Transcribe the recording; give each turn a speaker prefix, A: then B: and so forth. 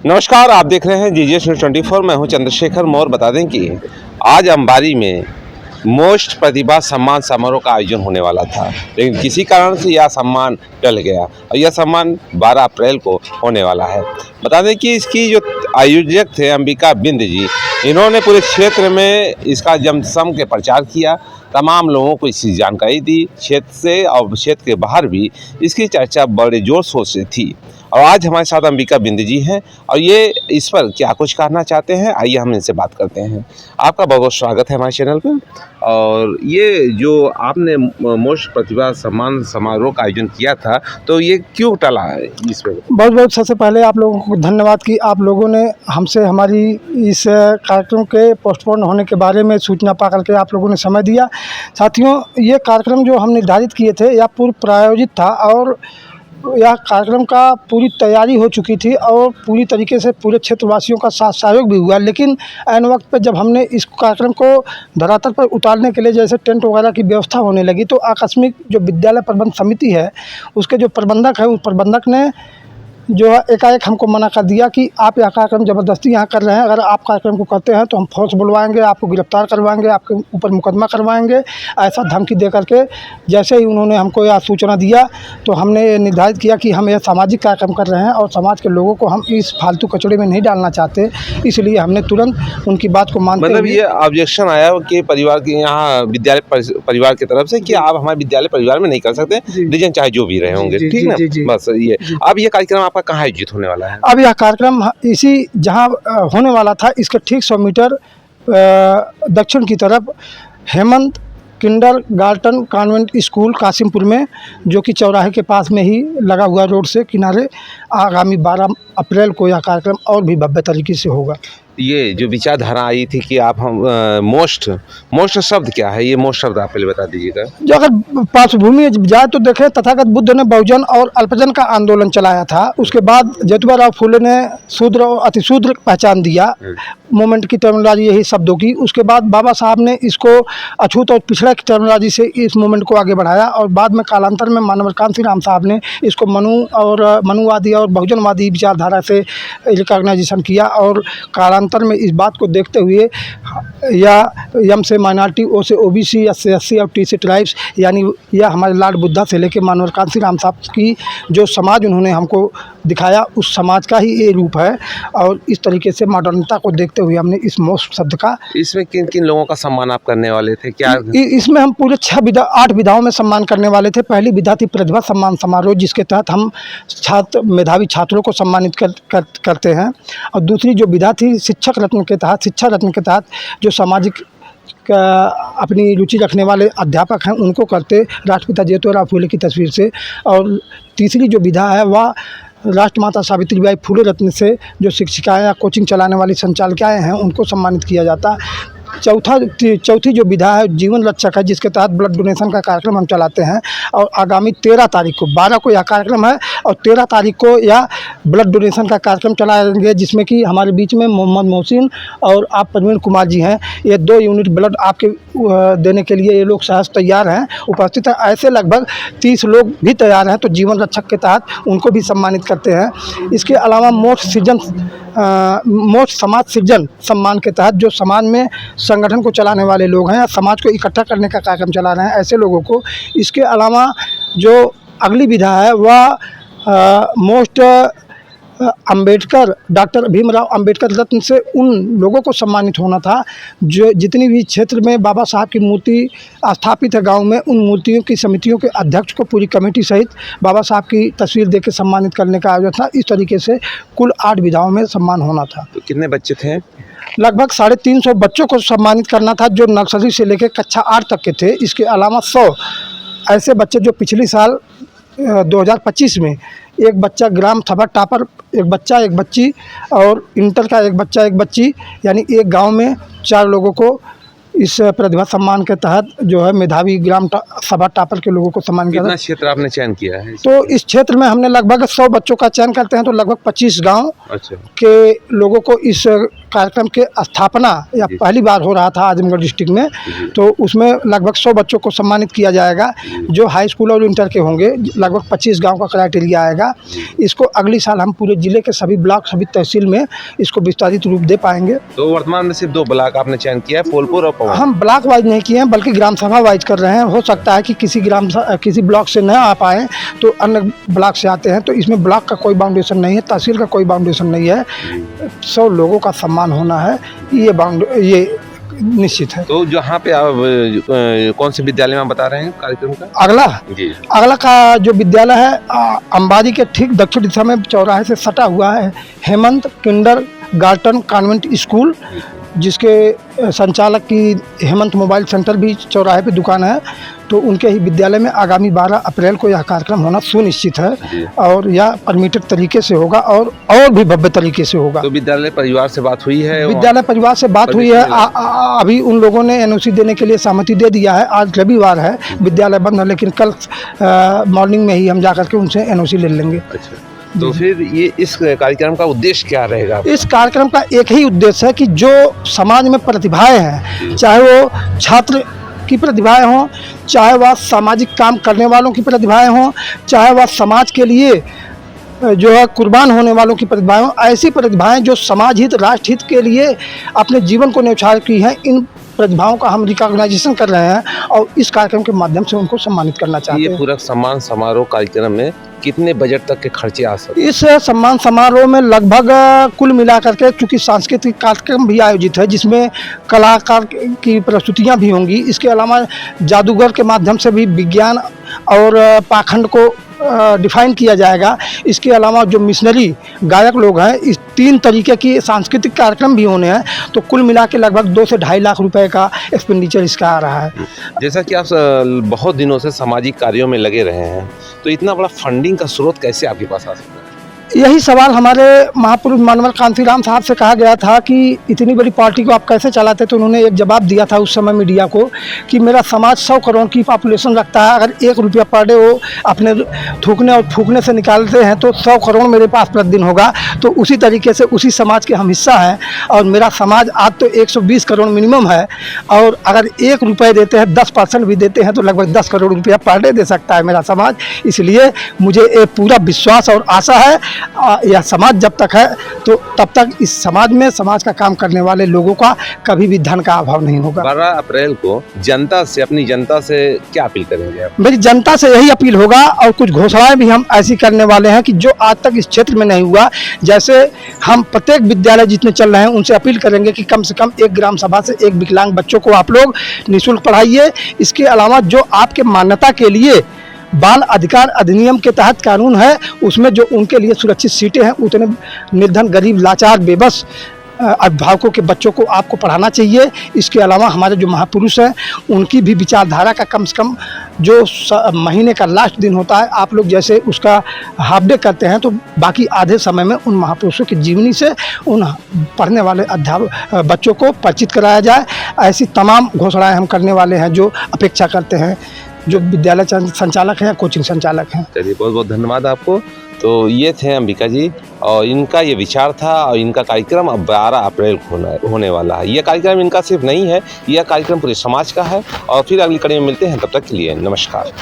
A: नमस्कार, आप देख रहे हैं जीजीएस न्यूज़ 24। मैं हूं चंद्रशेखर मौर्य। बता दें कि आज अंबारी में मोस्ट प्रतिभा सम्मान समारोह का आयोजन होने वाला था, लेकिन किसी कारण से यह सम्मान टल गया और यह सम्मान 12 अप्रैल को होने वाला है। बता दें कि इसकी जो आयोजक थे अंबिका बिंद जी, इन्होंने पूरे क्षेत्र में इसका जमसम के प्रचार किया, तमाम लोगों को इसकी जानकारी दी। क्षेत्र से और क्षेत्र के बाहर भी इसकी चर्चा बड़े जोर शोर से थी और आज हमारे साथ अंबिका बिंद जी हैं और ये इस पर क्या कुछ कहना चाहते हैं, आइए हम इनसे बात करते हैं। आपका बहुत बहुत स्वागत है हमारे चैनल पर। और ये जो आपने मोस्ट प्रतिभा सम्मान समारोह का आयोजन किया था, तो ये क्यों टला है? इस पर
B: बहुत बहुत सबसे पहले आप लोगों को धन्यवाद कि आप लोगों ने हमसे हमारी इस कार्यक्रम के पोस्टपोन होने के बारे में सूचना पा करके आप लोगों ने समय दिया। साथियों, ये कार्यक्रम जो हम निर्धारित किए थे यह पूर्व प्रायोजित था और यह कार्यक्रम का पूरी तैयारी हो चुकी थी और पूरी तरीके से पूरे क्षेत्रवासियों का साथ सहयोग भी हुआ, लेकिन ऐन वक्त पर जब हमने इस कार्यक्रम को धरातल पर उतारने के लिए जैसे टेंट वगैरह की व्यवस्था होने लगी, तो आकस्मिक जो विद्यालय प्रबंध समिति है उसके जो प्रबंधक है, उस प्रबंधक ने जो है एकाएक हमको मना कर दिया कि आप यह कार्यक्रम ज़बरदस्ती यहाँ कर रहे हैं, अगर आप कार्यक्रम को करते हैं तो हम फोर्स बुलवाएंगे, आपको गिरफ्तार करवाएंगे, आपके ऊपर मुकदमा करवाएंगे, ऐसा धमकी दे करके जैसे ही उन्होंने हमको यह सूचना दिया, तो हमने ये निर्धारित किया कि हम यह सामाजिक कार्यक्रम कर रहे हैं और समाज के लोगों को हम इस फालतू कचड़े में नहीं डालना चाहते, इसलिए हमने तुरंत उनकी बात को मानते
A: मतलब ये ऑब्जेक्शन आया कि परिवार के यहाँ विद्यालय परिवार की तरफ से कि आप हमारे विद्यालय परिवार में नहीं कर सकते, रीजन चाहे जो भी रहे होंगे, ठीक है? बस ये अब ये कार्यक्रम आपका कहाँ आयोजित होने वाला है?
B: अब यह कार्यक्रम इसी जहां होने वाला था, इसके ठीक 100 मीटर दक्षिण की तरफ Hemant kindergarten convent school Kasimpur में, जो कि चौराहे के पास में ही लगा हुआ रोड से किनारे, आगामी 12 अप्रैल को यह कार्यक्रम और भी भव्य तरीके से होगा।
A: ये जो विचारधारा आई थी कि आप हम मोस्ट शब्द क्या है? ये मोस्ट शब्द आप पहले बता दीजिएगा।
B: जो अगर पार्श्वभूमि जाए तो देखें, तथागत बुद्ध ने बहुजन और अल्पजन का आंदोलन चलाया था। उसके बाद ज्योतिबा फुले ने शूद्र और अतिशूद्र पहचान दिया, मूवमेंट की टर्मिनोलॉजी यही शब्दों की। उसके बाद बाबा साहब ने इसको अछूत और पिछड़ा की टर्मिनोलॉजी से इस मूवमेंट को आगे बढ़ाया और बाद में कालांतर में मानव कांति राम साहब ने इसको मनुवादी और बहुजनवादी विचारधारा से रिकॉग्नाइजेशन किया और कालांतर में इस बात को देखते हुए या एम से माइनॉरिटी, ओ से ओबीसी, एस से एससी और टी से ट्राइब्स, यानी यह हमारे लॉर्ड बुद्धा से लेकर मानव कांति राम साहब की जो समाज उन्होंने हमको दिखाया, उस समाज का ही ये रूप है। और इस तरीके से मॉडर्नता को देखते हुए हमने इस मोस्ट शब्द का। इसमें
A: किन किन लोगों का सम्मान आप करने वाले थे? क्या
B: इसमें हम पूरे 8 विधाओं में सम्मान करने वाले थे। पहली विधा थी प्रतिभा सम्मान समारोह, जिसके तहत हम मेधावी छात्रों को सम्मानित करते हैं, और दूसरी जो विधा थी शिक्षा रत्न के तहत जो सामाजिक अपनी रुचि रखने वाले अध्यापक हैं उनको करते, राष्ट्रपिता ज्योतिराव फुले की तस्वीर से। और तीसरी जो विधा है वह राष्ट्रमाता सावित्रीबाई फुले रत्न से जो शिक्षिकाएँ या कोचिंग चलाने वाली संचालिकाएँ हैं उनको सम्मानित किया जाता है। चौथी जो विधा है जीवन रक्षक है, जिसके तहत ब्लड डोनेशन का कार्यक्रम हम चलाते हैं और आगामी 13 तारीख को, 12 को यह कार्यक्रम है और 13 तारीख को यह ब्लड डोनेशन का कार्यक्रम चलाएंगे, जिसमें कि हमारे बीच में मोहम्मद मोहसिन और आप प्रवीण कुमार जी हैं। ये 2 यूनिट ब्लड आपके देने के लिए ये लोग सहज तैयार हैं, उपस्थित हैं। ऐसे लगभग 30 लोग भी तैयार हैं, तो जीवन रक्षक के तहत उनको भी सम्मानित करते हैं। इसके अलावा मोस्ट समाज सृजन सम्मान के तहत जो समाज में संगठन को चलाने वाले लोग हैं, समाज को इकट्ठा करने का कार्यक्रम चला रहे हैं, ऐसे लोगों को। इसके अलावा जो अगली विधा है वह मोस्ट अंबेडकर, डॉक्टर भीमराव अंबेडकर रत्न से उन लोगों को सम्मानित होना था जो जितनी भी क्षेत्र में बाबा साहब की मूर्ति स्थापित है गांव में, उन मूर्तियों की समितियों के अध्यक्ष को पूरी कमेटी सहित बाबा साहब की तस्वीर देकर सम्मानित करने का आयोजन था। इस तरीके से कुल 8 विधाओं में सम्मान होना था।
A: तो कितने बच्चे थे?
B: लगभग 350 बच्चों को सम्मानित करना था, जो नर्सरी से लेकर कक्षा 8 तक के थे। इसके अलावा 100 ऐसे बच्चे जो पिछले साल 2025 में एक बच्चा ग्राम सभा टॉपर, एक बच्चा एक बच्ची, और इंटर का एक बच्चा एक बच्ची, यानी एक गांव में 4 लोगों को इस प्रतिभा सम्मान के तहत जो है मेधावी ग्राम सभा टॉपर के लोगों को सम्मान किया।
A: कितना क्षेत्र आपने चयन किया है?
B: तो इस क्षेत्र में हमने लगभग 100 बच्चों का चयन करते हैं, तो लगभग 25 गाँव के लोगों को इस कार्यक्रम के स्थापना या पहली बार हो रहा था आजमगढ़ डिस्ट्रिक्ट में, तो उसमें लगभग 100 बच्चों को सम्मानित किया जाएगा जो हाई स्कूल और इंटर के होंगे। लगभग 25 गांव का क्राइटेरिया आएगा। इसको अगली साल हम पूरे ज़िले के सभी ब्लॉक, सभी तहसील में इसको विस्तारित रूप दे पाएंगे।
A: तो वर्तमान में सिर्फ 2 ब्लॉक आपने चयन किया है, फूलपुर और पवन।
B: हम ब्लॉक वाइज नहीं किए हैं बल्कि ग्राम सभा वाइज कर रहे हैं। हो सकता है कि किसी ब्लॉक से न आ पाए तो अन्य ब्लॉक से आते हैं। तो इसमें ब्लॉक का कोई बाउंडेशन नहीं है, तहसील का कोई बाउंडेशन नहीं है। 100 लोगों का सम्मान होना है, ये निश्चित है।
A: तो जहाँ पे आप कौन से विद्यालय में आप बता रहे हैं कार्यक्रम का?
B: अगला का जो विद्यालय है अंबारी के ठीक दक्षिण दिशा में चौराहे से सटा हुआ है हेमंत किंडर गार्टन कॉन्वेंट स्कूल, जिसके संचालक की हेमंत मोबाइल सेंटर भी चौराहे पे दुकान है। तो उनके ही विद्यालय में आगामी 12 अप्रैल को यह कार्यक्रम होना सुनिश्चित है और यह परमिटेड तरीके से होगा और भी भव्य तरीके से होगा।
A: तो विद्यालय परिवार से बात हुई है?
B: विद्यालय परिवार से बात हुई है। अभी उन लोगों ने एनओसी देने के लिए सहमति दे दिया है। आज रविवार है, विद्यालय बंद है, लेकिन कल मॉर्निंग में ही हम जाकर के उनसे एनओसी ले लेंगे।
A: अच्छा, तो फिर ये इस कार्यक्रम का उद्देश्य क्या रहेगा?
B: इस कार्यक्रम का एक ही उद्देश्य है कि जो समाज में प्रतिभाएं हैं, चाहे वो छात्र की प्रतिभाएं हों, चाहे वह सामाजिक काम करने वालों की प्रतिभाएं हों, चाहे वह समाज के लिए जो है कुर्बान होने वालों की प्रतिभाएं हों, ऐसी प्रतिभाएं जो समाज हित, राष्ट्र हित के लिए अपने जीवन को न्यौछावर की हैं, इन प्रतिभाओं का हम रिकॉग्नाइजेशन कर रहे हैं और इस कार्यक्रम के माध्यम से उनको सम्मानित करना चाहते हैं।
A: ये पूरा सम्मान समारोह कार्यक्रम में कितने बजट तक के खर्चे आ सकते हैं?
B: इस सम्मान समारोह में लगभग कुल मिलाकर के, चूँकि सांस्कृतिक कार्यक्रम भी आयोजित है जिसमें कलाकार की प्रस्तुतियां भी होंगी, इसके अलावा जादूगर के माध्यम से भी विज्ञान और पाखंड को डिफाइन किया जाएगा। इसके अलावा जो मिशनरी गायक लोग हैं, इस 3 तरीके की सांस्कृतिक कार्यक्रम भी होने हैं। तो कुल मिला के लगभग 2 से 2.5 लाख रुपए का एक्सपेंडिचर इसका आ रहा है।
A: जैसा कि आप बहुत दिनों से सामाजिक कार्यों में लगे रहे हैं, तो इतना बड़ा फंडिंग का स्रोत कैसे आपके पास आ सकता है?
B: यही सवाल हमारे महापुरुष मानवर कांतीराम साहब से कहा गया था कि इतनी बड़ी पार्टी को आप कैसे चलाते। तो उन्होंने एक जवाब दिया था उस समय मीडिया को कि मेरा समाज 100 करोड़ की पॉपुलेशन रखता है, अगर 1 रुपया पर डे वो अपने थूकने और फूकने से निकालते हैं तो 100 करोड़ मेरे पास प्रतिदिन होगा। तो उसी तरीके से उसी समाज के हम हिस्सा हैं और मेरा समाज आज तो 120 करोड़ मिनिमम है और अगर 1 रुपये देते हैं, 10% भी देते हैं तो लगभग 10 करोड़ रुपया पर डे दे सकता है मेरा समाज। इसलिए मुझे एक पूरा विश्वास और आशा है यह समाज जब तक है तो तब तक इस समाज में समाज का काम करने वाले लोगों का कभी भी धन का अभाव नहीं होगा।
A: 12 अप्रैल को अपनी जनता से क्या अपील करेंगे आप?
B: मेरी जनता से यही अपील होगा और कुछ घोषणाएं भी हम ऐसी करने वाले हैं कि जो आज तक इस क्षेत्र में नहीं हुआ। जैसे हम प्रत्येक विद्यालय जितने चल रहे हैं उनसे अपील करेंगे कि कम से कम एक ग्राम सभा से एक विकलांग बच्चों को आप लोग निःशुल्क पढ़ाइए। इसके अलावा जो आपके मान्यता के लिए बाल अधिकार अधिनियम के तहत कानून है, उसमें जो उनके लिए सुरक्षित सीटें हैं, उतने निर्धन, गरीब, लाचार, बेबस अभिभावकों के बच्चों को आपको पढ़ाना चाहिए। इसके अलावा हमारे जो महापुरुष हैं उनकी भी विचारधारा का कम से कम जो महीने का लास्ट दिन होता है, आप लोग जैसे उसका हाफ डे करते हैं, तो बाकी आधे समय में उन महापुरुषों की जीवनी से उन पढ़ने वाले बच्चों को परिचित कराया जाए। ऐसी तमाम घोषणाएं हम करने वाले हैं जो अपेक्षा करते हैं जो विद्यालय संचालक हैं, कोचिंग संचालक हैं।
A: चलिए, बहुत बहुत धन्यवाद आपको। तो ये थे अंबिका जी और इनका ये विचार था और इनका कार्यक्रम अब 12 अप्रैल को होने वाला है। यह कार्यक्रम इनका सिर्फ नहीं है, यह कार्यक्रम पूरे समाज का है। और फिर अगली कड़ी में मिलते हैं, तब तक के लिए नमस्कार।